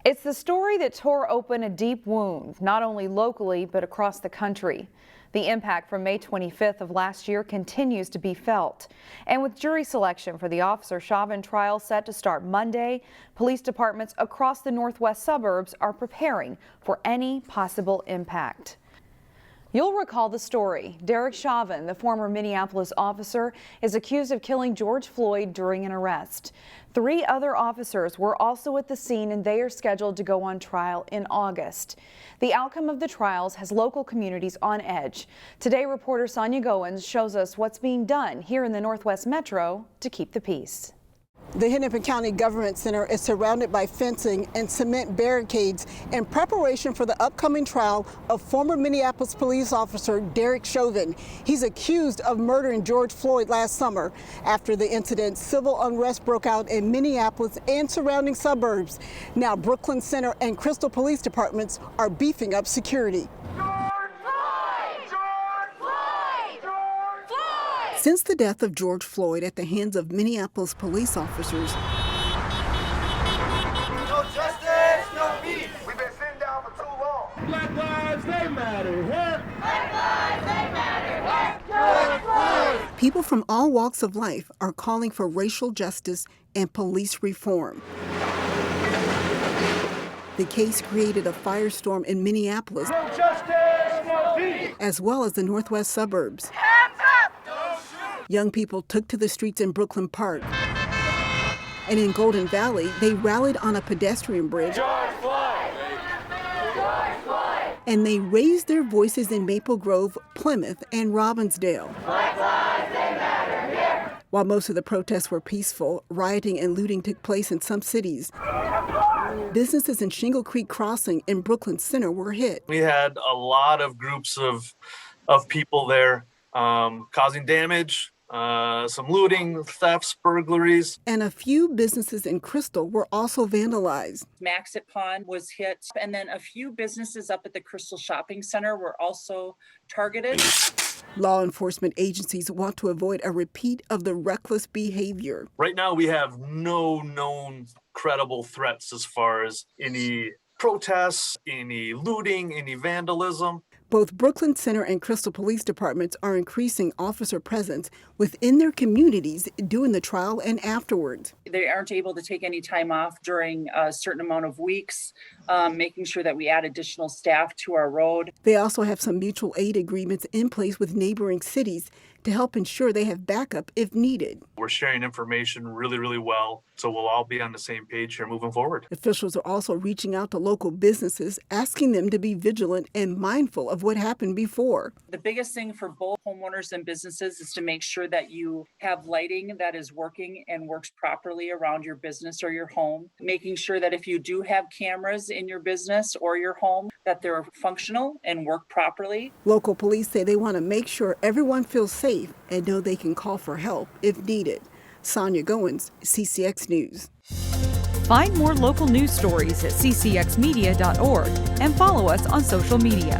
It's the story that tore open a deep wound, not only locally, but across the country. The impact from May 25th of last year continues to be felt. And with jury selection for the Officer Chauvin trial set to start Monday, police departments across the northwest suburbs are preparing for any possible impact. You'll recall the story. Derek Chauvin, the former Minneapolis officer, is accused of killing George Floyd during an arrest. 3 other officers were also at the scene, and they are scheduled to go on trial in August. The outcome of the trials has local communities on edge. Today, reporter Sonia Goins shows us what's being done here in the Northwest Metro to keep the peace. The Hennepin County Government Center is surrounded by fencing and cement barricades in preparation for the upcoming trial of former Minneapolis police officer Derek Chauvin. He's accused of murdering George Floyd last summer. After the incident, civil unrest broke out in Minneapolis and surrounding suburbs. Now, Brooklyn Center and Crystal Police Departments are beefing up security. Since the death of George Floyd at the hands of Minneapolis police officers, no justice, no peace. We've been sitting down for too long. Black lives, they matter. Black lives, they matter. George Floyd. People from all walks of life are calling for racial justice and police reform. The case created a firestorm in Minneapolis, No justice, no peace. as well as the northwest suburbs. Hands up! Don't shoot. Young people took to the streets in Brooklyn Park. And in Golden Valley, they rallied on a pedestrian bridge. George Floyd. George Floyd. And they raised their voices in Maple Grove, Plymouth, and Robbinsdale. Black lives, they matter here. While most of the protests were peaceful, rioting and looting took place in some cities. Businesses in Shingle Creek Crossing in Brooklyn Center were hit. We had a lot of groups of people there causing damage, some looting, thefts, burglaries. And a few businesses in Crystal were also vandalized. Maxit Pond was hit, and then a few businesses up at the Crystal Shopping Center were also targeted. Law enforcement agencies want to avoid a repeat of the reckless behavior. Right now, we have no known credible threats as far as any protests, any looting, any vandalism. Both Brooklyn Center and Crystal Police Departments are increasing officer presence within their communities during the trial and afterwards. They aren't able to take any time off during a certain amount of weeks, making sure that we add additional staff to our road. They also have some mutual aid agreements in place with neighboring cities to help ensure they have backup if needed. We're sharing information really, really well, so we'll all be on the same page here moving forward. Officials are also reaching out to local businesses, asking them to be vigilant and mindful of what happened before. The biggest thing for both homeowners and businesses is to make sure that you have lighting that is working and works properly around your business or your home. Making sure that if you do have cameras in your business or your home, that they're functional and work properly. Local police say they want to make sure everyone feels safe and know they can call for help if needed. Sonia Goins, CCX News. Find more local news stories at ccxmedia.org and follow us on social media.